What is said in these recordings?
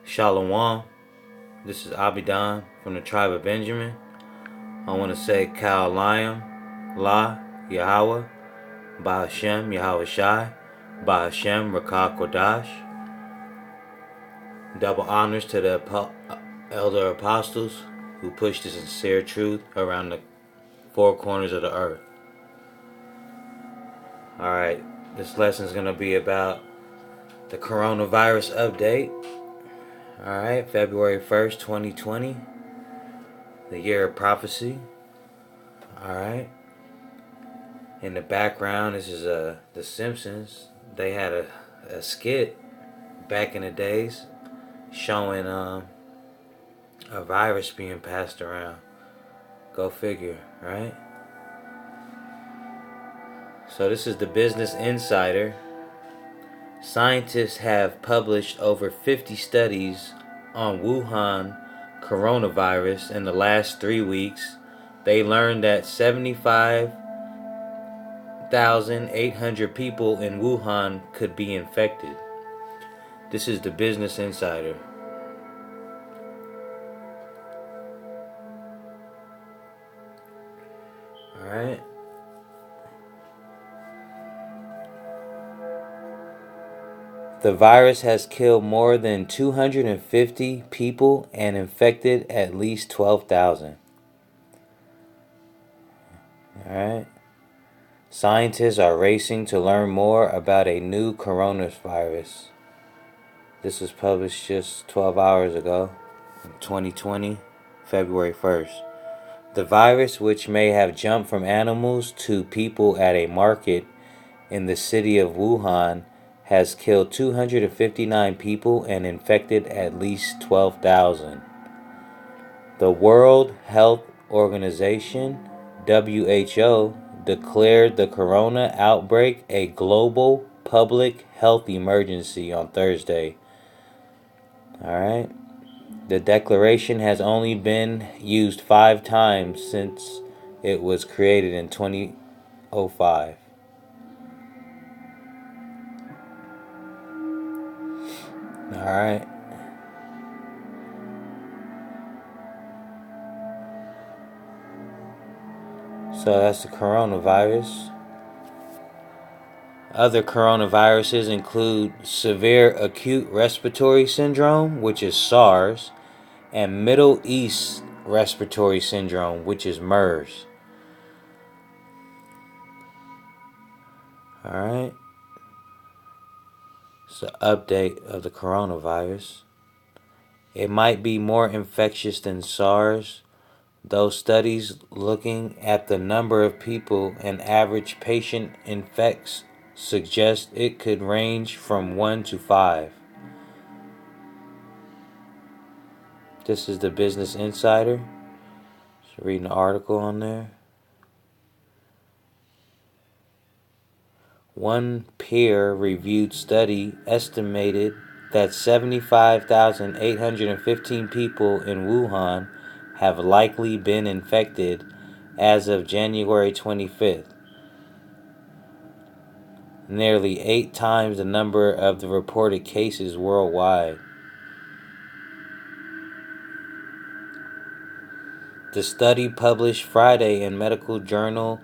Shalom. This is Abidan from the tribe of Benjamin. I want to say Kal Liam, La, Yahweh, Ba Hashem, Yahweh Shai, Ba Hashem, Rakah Kodash. Double honors to the elder apostles who pushed the sincere truth around the four corners of the earth. Alright, this lesson is going to be about the coronavirus update. Alright, February 1st, 2020, the year of prophecy. Alright. In the background, this is The Simpsons. They had a skit back in the days showing a virus being passed around. Go figure, right? So this is the Business Insider. Scientists have published over 50 studies on Wuhan coronavirus in the last 3 weeks. They learned that 75,800 people in Wuhan could be infected. This is the Business Insider. Alright. The virus has killed more than 250 people and infected at least 12,000. Alright. Scientists are racing to learn more about a new coronavirus. This was published just 12 hours ago, in 2020, February 1st. The virus, which may have jumped from animals to people at a market in the city of Wuhan, has killed 259 people and infected at least 12,000. The World Health Organization, WHO, declared the corona outbreak a global public health emergency on Thursday. Alright. The declaration has only been used 5 times since it was created in 2005. Alright. So that's the coronavirus. Other coronaviruses include severe acute respiratory syndrome, which is SARS, and Middle East respiratory syndrome, which is MERS. Alright. It's an update of the coronavirus. It might be more infectious than SARS, though studies looking at the number of people an average patient infects suggest it could range from 1 to 5. This is the Business Insider. Just reading an article on there. One peer-reviewed study estimated that 75,815 people in Wuhan have likely been infected as of January 25th. Nearly 8 times the number of the reported cases worldwide. The study published Friday in medical journal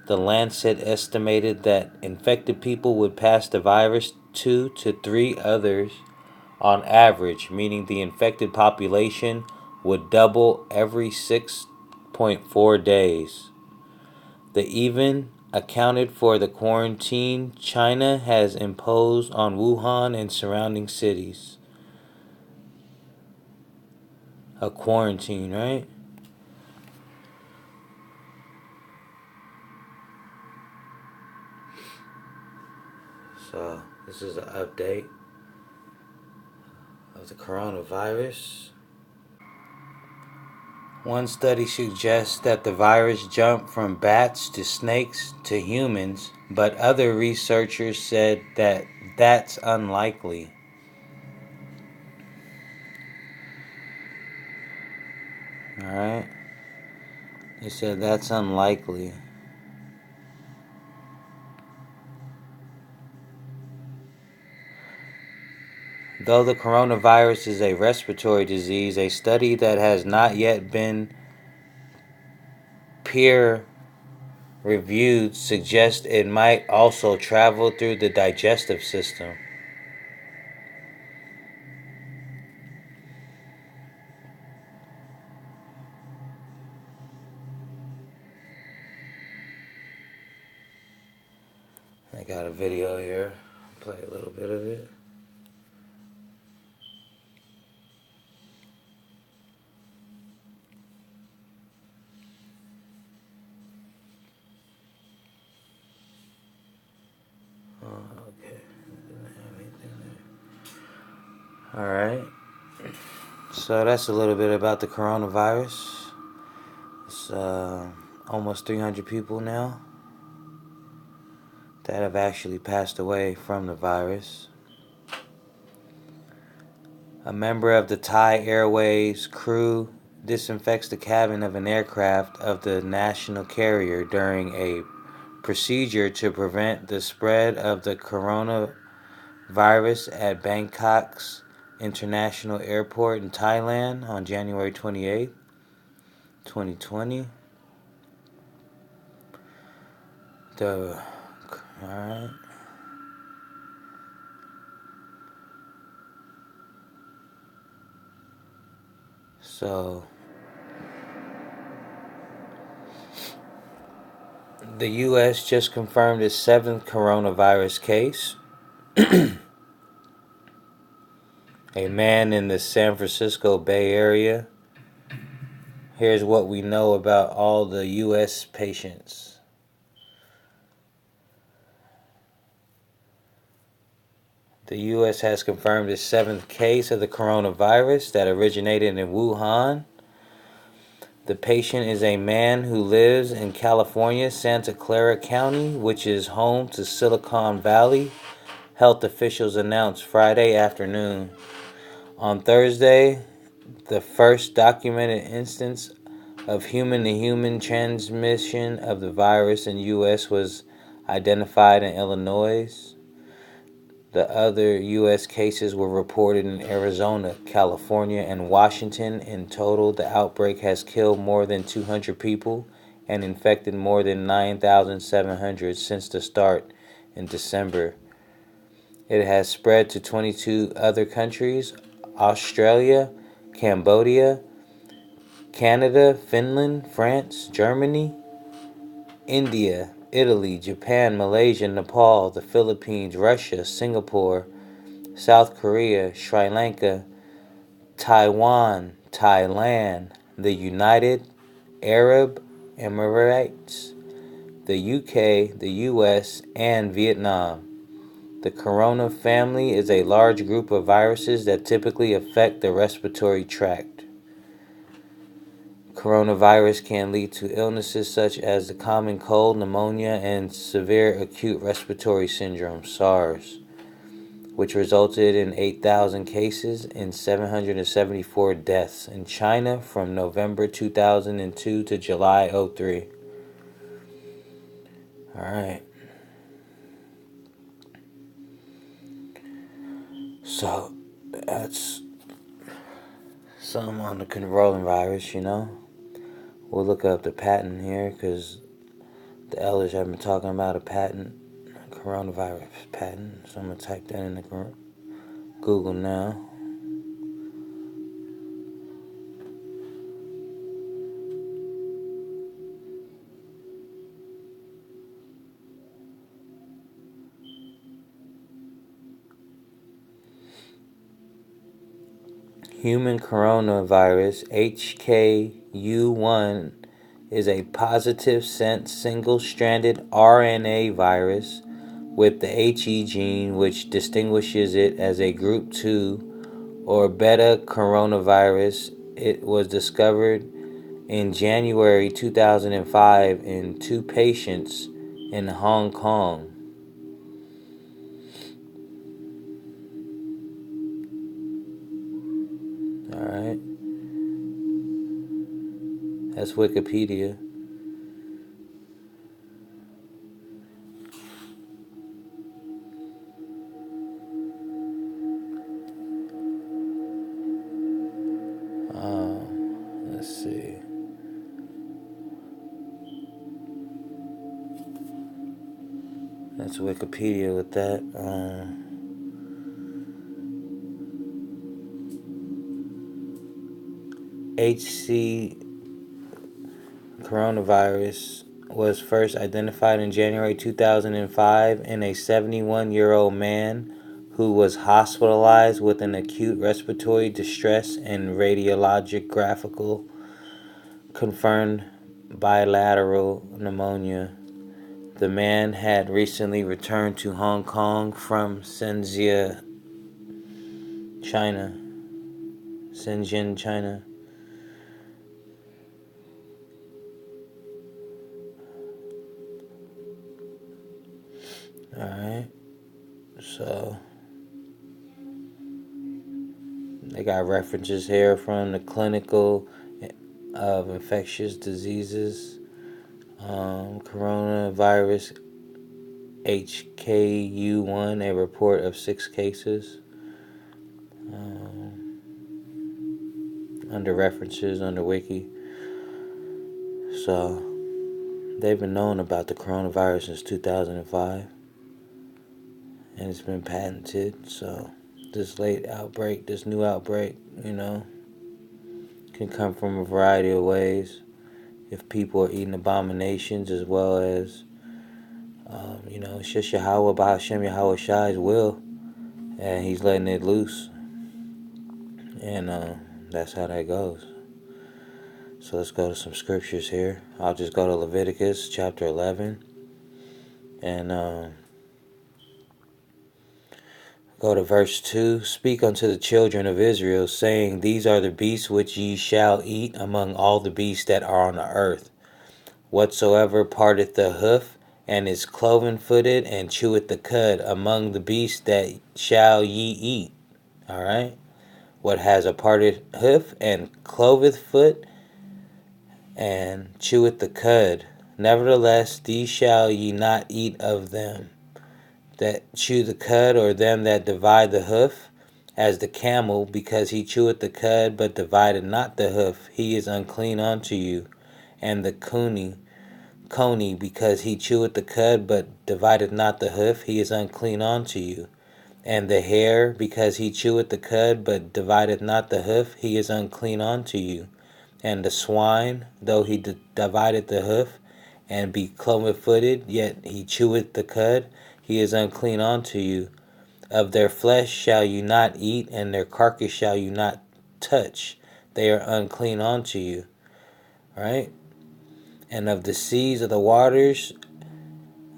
The Lancet estimated that infected people would pass the virus 2 to 3 others on average, meaning the infected population would double every 6.4 days. They even accounted for the quarantine China has imposed on Wuhan and surrounding cities. A quarantine, right? So, this is an update of the coronavirus. One study suggests that the virus jumped from bats to snakes to humans, but other researchers said that that's unlikely. Alright? They said that's unlikely. Though the coronavirus is a respiratory disease, a study that has not yet been peer reviewed suggests it might also travel through the digestive system. I got a video here. Play a little bit of it. Okay. All right. So that's a little bit about the coronavirus. It's almost 300 people now that have actually passed away from the virus. A member of the Thai Airways crew disinfects the cabin of an aircraft of the national carrier during a procedure to prevent the spread of the coronavirus at Bangkok's International Airport in Thailand on January 28, 2020. Alright. So the U.S. just confirmed its 7th coronavirus case. A man in the San Francisco Bay Area. Here's what we know about all the U.S. patients. The U.S. has confirmed its 7th case of the coronavirus that originated in Wuhan. The patient is a man who lives in California, Santa Clara County, which is home to Silicon Valley, health officials announced Friday afternoon. On Thursday, the first documented instance of human-to-human transmission of the virus in the U.S. was identified in Illinois. The other U.S. cases were reported in Arizona, California, and Washington. In total, the outbreak has killed more than 200 people and infected more than 9,700 since the start in December. It has spread to 22 other countries: Australia, Cambodia, Canada, Finland, France, Germany, India, Italy, Japan, Malaysia, Nepal, the Philippines, Russia, Singapore, South Korea, Sri Lanka, Taiwan, Thailand, the United Arab Emirates, the UK, the US, and Vietnam. The corona family is a large group of viruses that typically affect the respiratory tract. Coronavirus can lead to illnesses such as the common cold, pneumonia, and severe acute respiratory syndrome, SARS, which resulted in 8,000 cases and 774 deaths in China from November 2002 to July 2003. All right. So that's some on the coronavirus. We'll look up the patent here because the elders have been talking about a patent, coronavirus patent. So I'm going to type that in the Google now. Human coronavirus HKU1 is a positive sense single-stranded RNA virus with the HE gene, which distinguishes it as a group 2 or beta coronavirus. It was discovered in January 2005 in 2 patients in Hong Kong. All right. That's Wikipedia. Let's see. That's Wikipedia with that. HC coronavirus was first identified in January 2005 in a 71-year-old man who was hospitalized with an acute respiratory distress and radiological confirmed bilateral pneumonia. The man had recently returned to Hong Kong from Shenzhen, China. Shenzhen, China. Alright, so they got references here from the Clinical of Infectious Diseases, coronavirus HKU1, a report of 6 cases. Under references, under Wiki. So, they've been knowing about the coronavirus since 2005. And it's been patented, so this new outbreak, can come from a variety of ways. If people are eating abominations, as well as, it's just Yahweh Bahashem Yahweh Shai's will, and he's letting it loose. And that's how that goes. So let's go to some scriptures here. I'll just go to Leviticus chapter 11. And go to verse 2. Speak unto the children of Israel, saying, These are the beasts which ye shall eat among all the beasts that are on the earth. Whatsoever parteth the hoof, and is cloven-footed, and cheweth the cud, among the beasts that shall ye eat. Alright? What has a parted hoof, and cloveth foot, and cheweth the cud. Nevertheless, these shall ye not eat of them that chew the cud, or them that divide the hoof, as the camel, because he cheweth the cud, but divided not the hoof, he is unclean unto you. And the coney, because he cheweth the cud, but divided not the hoof, he is unclean unto you. And the hare, because he cheweth the cud, but divideth not the hoof, he is unclean unto you. And the swine, though he divided the hoof, and be cloven-footed, yet he cheweth the cud, he is unclean unto you. Of their flesh shall you not eat, and their carcass shall you not touch. They are unclean unto you. Right? And of the seas of the waters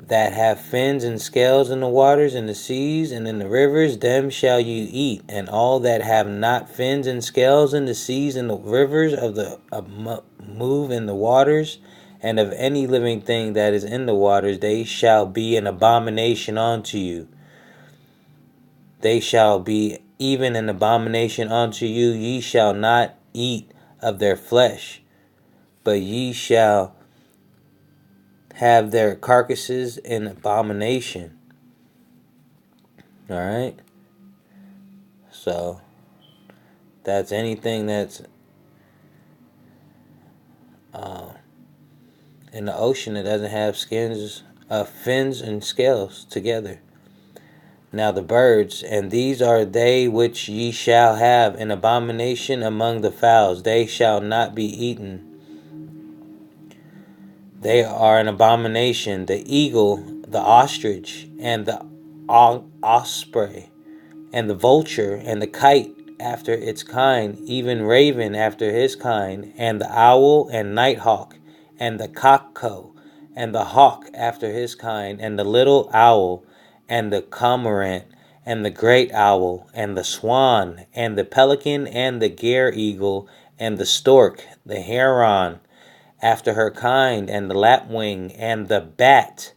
that have fins and scales in the waters, in the seas, and in the rivers, them shall you eat. And all that have not fins and scales in the seas and the rivers move in the waters, and of any living thing that is in the waters, they shall be an abomination unto you. They shall be even an abomination unto you. Ye shall not eat of their flesh, but ye shall have their carcasses in abomination. Alright? So, that's anything that's in the ocean that doesn't have fins and scales together. Now the birds, and these are they which ye shall have an abomination among the fowls. They shall not be eaten. They are an abomination: the eagle, the ostrich, and the osprey, and the vulture, and the kite after its kind, even raven after his kind, and the owl, and nighthawk, and the cockcrow, and the hawk after his kind, and the little owl, and the cormorant, and the great owl, and the swan, and the pelican, and the gyre-eagle, and the stork, the heron after her kind, and the lapwing, and the bat.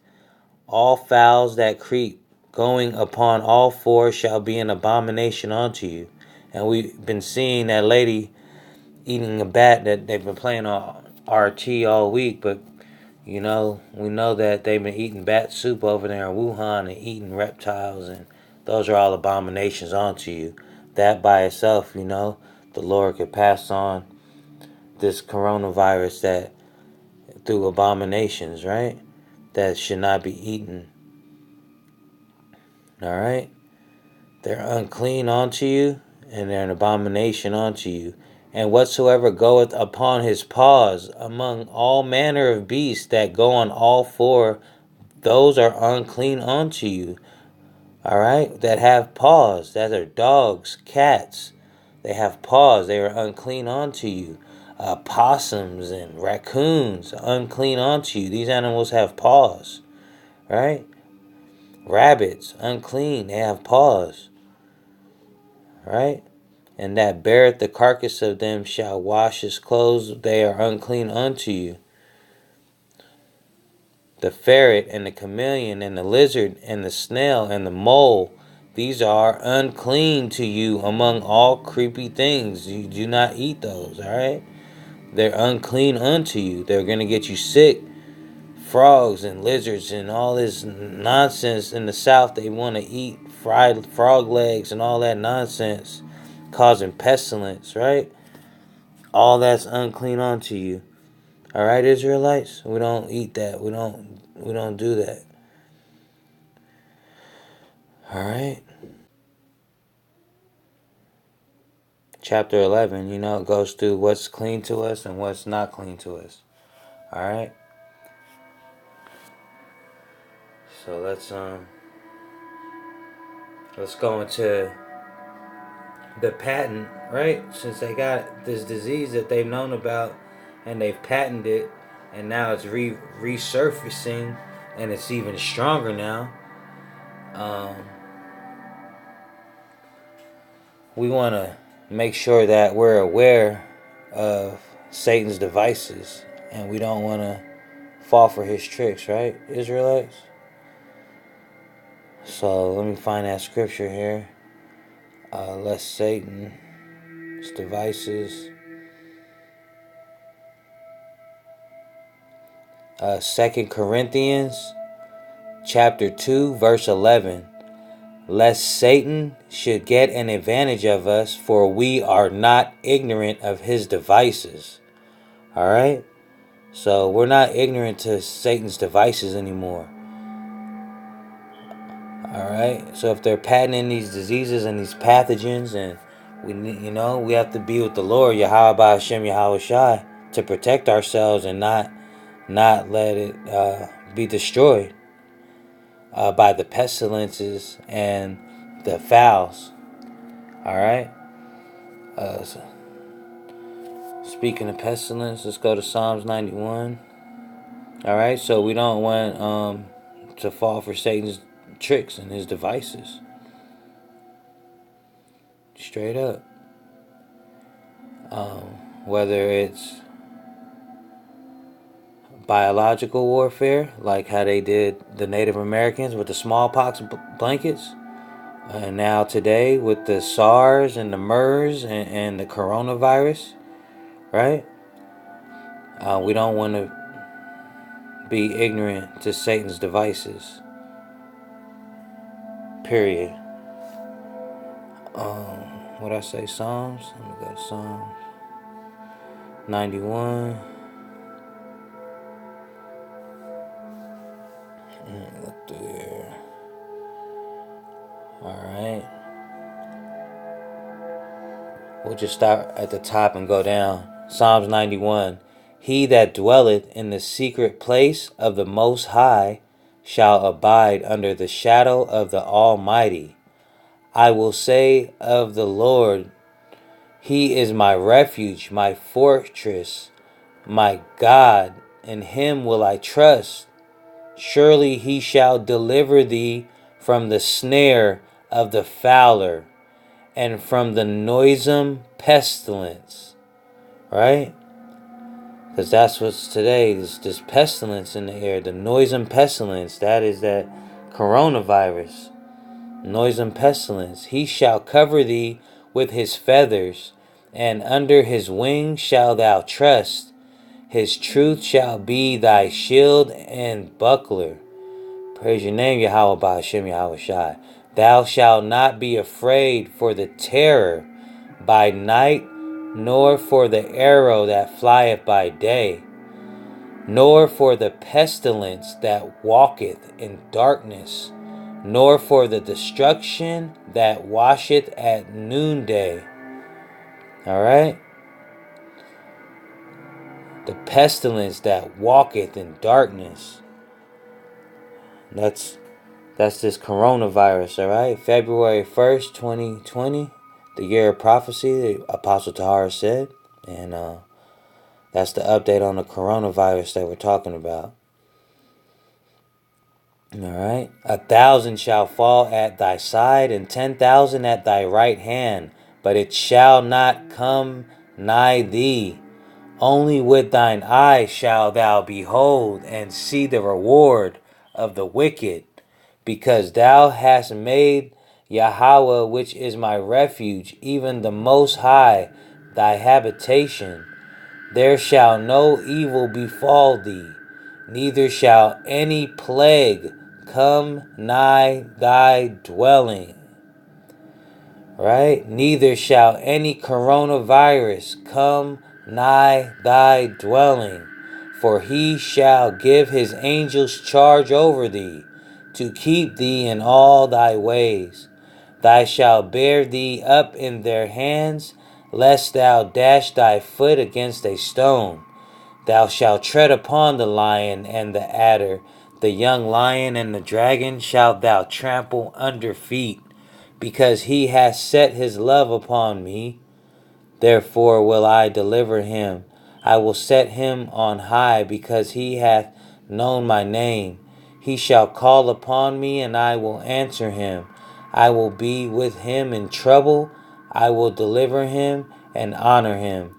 All fowls that creep, going upon all fours, shall be an abomination unto you. And we've been seeing that lady eating a bat that they've been playing on RT all week, but we know that they've been eating bat soup over there in Wuhan and eating reptiles, and those are all abominations unto you. That by itself, the Lord could pass on this coronavirus that through abominations, right? That should not be eaten. All right? They're unclean unto you, and they're an abomination unto you. And whatsoever goeth upon his paws among all manner of beasts that go on all four, those are unclean unto you. All right? That have paws. That are dogs, cats. They have paws. They are unclean unto you. Possums and raccoons, unclean unto you. These animals have paws. Right? Rabbits, unclean. They have paws. Right? And that beareth the carcass of them shall wash his clothes. They are unclean unto you. The ferret and the chameleon and the lizard and the snail and the mole, these are unclean to you among all creepy things. You do not eat those, all right? They're unclean unto you. They're going to get you sick. Frogs and lizards and all this nonsense in the South, they want to eat fried frog legs and all that nonsense, causing pestilence, right? All that's unclean unto you. All right, Israelites? We don't eat that. We don't do that. All right? Chapter 11, it goes through what's clean to us and what's not clean to us. All right? So let's go into the patent, right? Since they got this disease that they've known about and they've patented it, and now it's resurfacing and it's even stronger now. We want to make sure that we're aware of Satan's devices and we don't want to fall for his tricks, right, Israelites? So let me find that scripture here. Lest Satan's devices. 2 Corinthians chapter 2 verse 11. Lest Satan should get an advantage of us, for we are not ignorant of his devices. All right? So we're not ignorant to Satan's devices anymore. All right? So if they're patenting these diseases and these pathogens, and we have to be with the Lord, Yahweh Hashem Yahweh Shai, to protect ourselves and not let it be destroyed by the pestilences and the fowls. All right? So speaking of pestilence, let's go to Psalms 91. All right? So we don't want to fall for Satan's tricks and his devices. Straight up. Whether it's biological warfare, like how they did the Native Americans with the smallpox blankets, and now today with the SARS and the MERS and the coronavirus, right? We don't want to be ignorant to Satan's devices. Period. What I say, Psalms? Let me go to Psalms 91. Look through here. Alright. We'll just start at the top and go down. Psalms 91. He that dwelleth in the secret place of the Most High shall abide under the shadow of the Almighty. I will say of the Lord, He is my refuge, my fortress, my God. In Him will I trust. Surely He shall deliver thee from the snare of the fowler and from the noisome pestilence. Right? Because that's what's today, this pestilence in the air, the noisome pestilence. That is that coronavirus. Noisome pestilence. He shall cover thee with his feathers, and under his wings shalt thou trust. His truth shall be thy shield and buckler. Praise your name, Yahweh Ba'ashem Yahweh Shai. Thou shalt not be afraid for the terror by night, nor for the arrow that flieth by day, nor for the pestilence that walketh in darkness, nor for the destruction that washeth at noonday. All right? The pestilence that walketh in darkness. That's this coronavirus, all right? February 1st, 2020, the year of prophecy, the Apostle Tahara said. And that's the update on the coronavirus that we're talking about. All right? 1,000 shall fall at thy side, and 10,000 at thy right hand, but it shall not come nigh thee. Only with thine eyes shalt thou behold and see the reward of the wicked, because thou hast made Yahweh, which is my refuge, even the Most High, thy habitation. There shall no evil befall thee, neither shall any plague come nigh thy dwelling. Right? Neither shall any coronavirus come nigh thy dwelling, for he shall give his angels charge over thee, to keep thee in all thy ways. They shall bear thee up in their hands, lest thou dash thy foot against a stone. Thou shalt tread upon the lion and the adder, the young lion and the dragon shalt thou trample under feet. Because he hath set his love upon me, therefore will I deliver him. I will set him on high, because he hath known my name. He shall call upon me, and I will answer him. I will be with him in trouble. I will deliver him and honor him.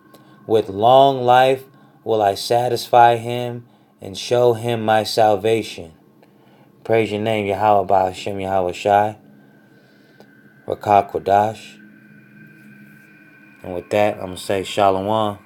With long life will I satisfy him and show him my salvation. Praise your name, Yahweh Ba'ashem Yahweh Shai. Rakak Wadash. And with that, I'm going to say Shalom.